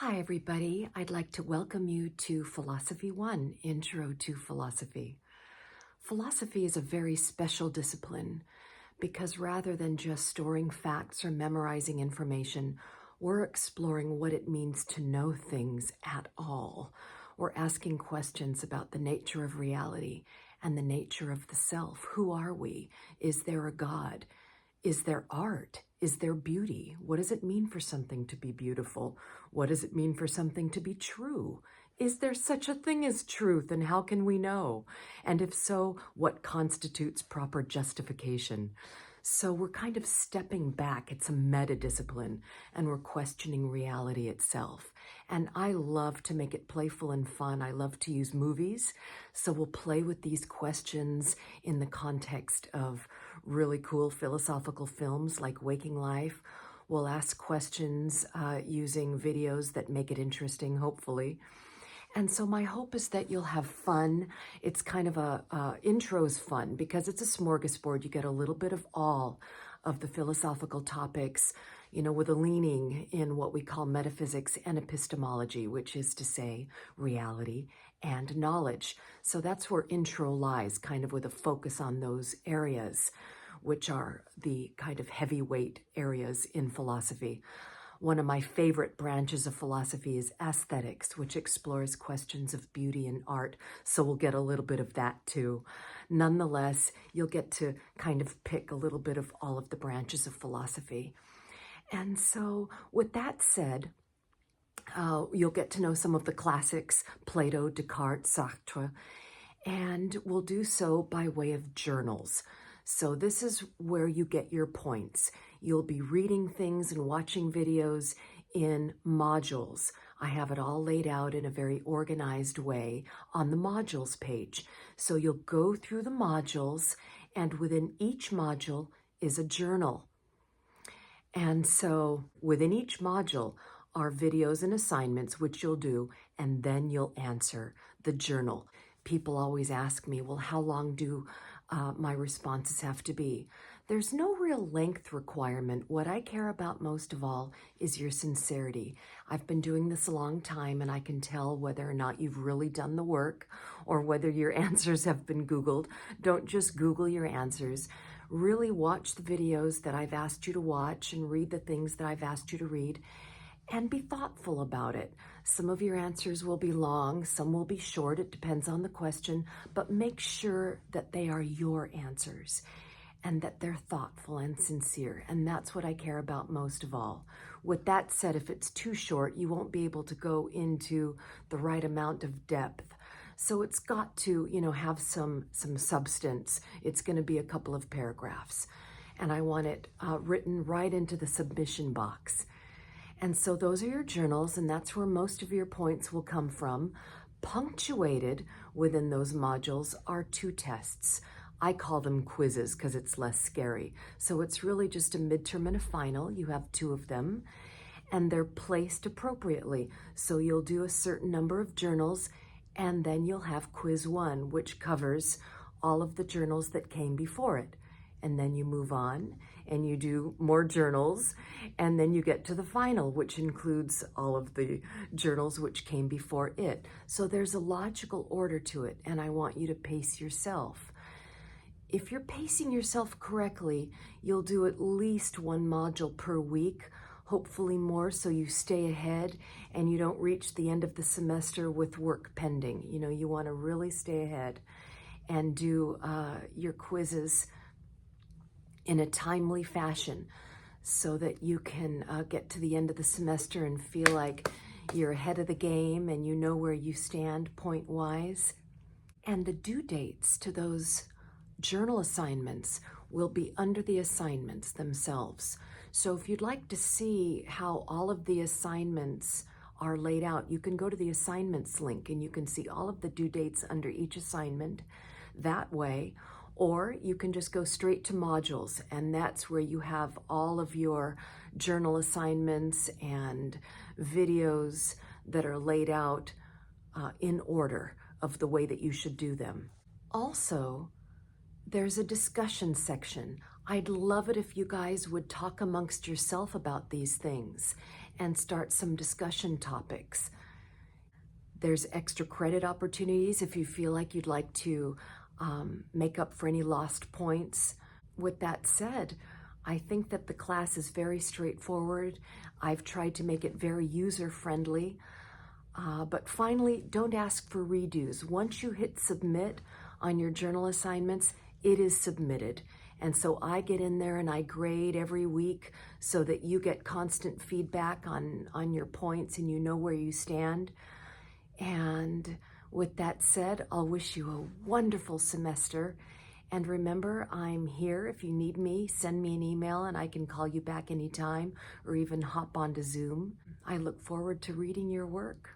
Hi, everybody. I'd like to welcome you to Philosophy 1, Intro to Philosophy. Philosophy is a very special discipline because rather than just storing facts or memorizing information, we're exploring what it means to know things at all. We're asking questions about the nature of reality and the nature of the self. Who are we? Is there a God? Is there art? Is there beauty? What does it mean for something to be beautiful? What does it mean for something to be true? Is there such a thing as truth, and how can we know? And if so, what constitutes proper justification? So we're kind of stepping back. It's a meta discipline, and we're questioning reality itself. And I love to make it playful and fun. I love to use movies. So we'll play with these questions in the context of really cool philosophical films like Waking Life. We'll ask questions using videos that make it interesting, hopefully. And so my hope is that you'll have fun. It's kind of intro's fun because it's a smorgasbord. You get a little bit of all of the philosophical topics, with a leaning in what we call metaphysics and epistemology, which is to say reality and knowledge. So that's where intro lies, kind of with a focus on those areas, which are the kind of heavyweight areas in philosophy. One of my favorite branches of philosophy is aesthetics, which explores questions of beauty and art. So we'll get a little bit of that too. Nonetheless, you'll get to kind of pick a little bit of all of the branches of philosophy. And so with that said, you'll get to know some of the classics, Plato, Descartes, Sartre, and we'll do so by way of journals. So this is where you get your points. You'll be reading things and watching videos in modules. I have it all laid out in a very organized way on the modules page. So you'll go through the modules, and within each module is a journal. And so within each module are videos and assignments, which you'll do, and then you'll answer the journal. People always ask me, well, how long do my responses have to be? There's no real length requirement. What I care about most of all is your sincerity. I've been doing this a long time, and I can tell whether or not you've really done the work or whether your answers have been Googled. Don't just Google your answers. Really watch the videos that I've asked you to watch and read the things that I've asked you to read, and be thoughtful about it. Some of your answers will be long, some will be short, it depends on the question, but make sure that they are your answers and that they're thoughtful and sincere, and that's what I care about most of all. With that said, if it's too short, you won't be able to go into the right amount of depth. So it's got to, have some substance. It's going to be a couple of paragraphs, and I want it written right into the submission box. And so those are your journals, and that's where most of your points will come from. Punctuated within those modules are 2 tests. I call them quizzes because it's less scary. So it's really just a midterm and a final. You have 2 of them, and they're placed appropriately. So you'll do a certain number of journals, and then you'll have quiz 1, which covers all of the journals that came before it. And then you move on and you do more journals, and then you get to the final, which includes all of the journals which came before it. So there's a logical order to it, and I want you to pace yourself. If you're pacing yourself correctly, you'll do at least 1 module per week, hopefully more, so you stay ahead and you don't reach the end of the semester with work pending. You want to really stay ahead and do your quizzes in a timely fashion so that you can get to the end of the semester and feel like you're ahead of the game and you know where you stand point-wise. And the due dates to those journal assignments will be under the assignments themselves. So if you'd like to see how all of the assignments are laid out, you can go to the assignments link and you can see all of the due dates under each assignment that way. Or you can just go straight to modules, and that's where you have all of your journal assignments and videos that are laid out in order of the way that you should do them. Also, there's a discussion section. I'd love it if you guys would talk amongst yourself about these things and start some discussion topics. There's extra credit opportunities if you feel like you'd like to make up for any lost points. With that said, I think that the class is very straightforward. I've tried to make it very user-friendly. But finally, don't ask for redos. Once you hit submit on your journal assignments, it is submitted. And so I get in there and I grade every week so that you get constant feedback on your points and you know where you stand. And with that said, I'll wish you a wonderful semester. And remember, I'm here. If you need me, send me an email and I can call you back anytime or even hop onto Zoom. I look forward to reading your work.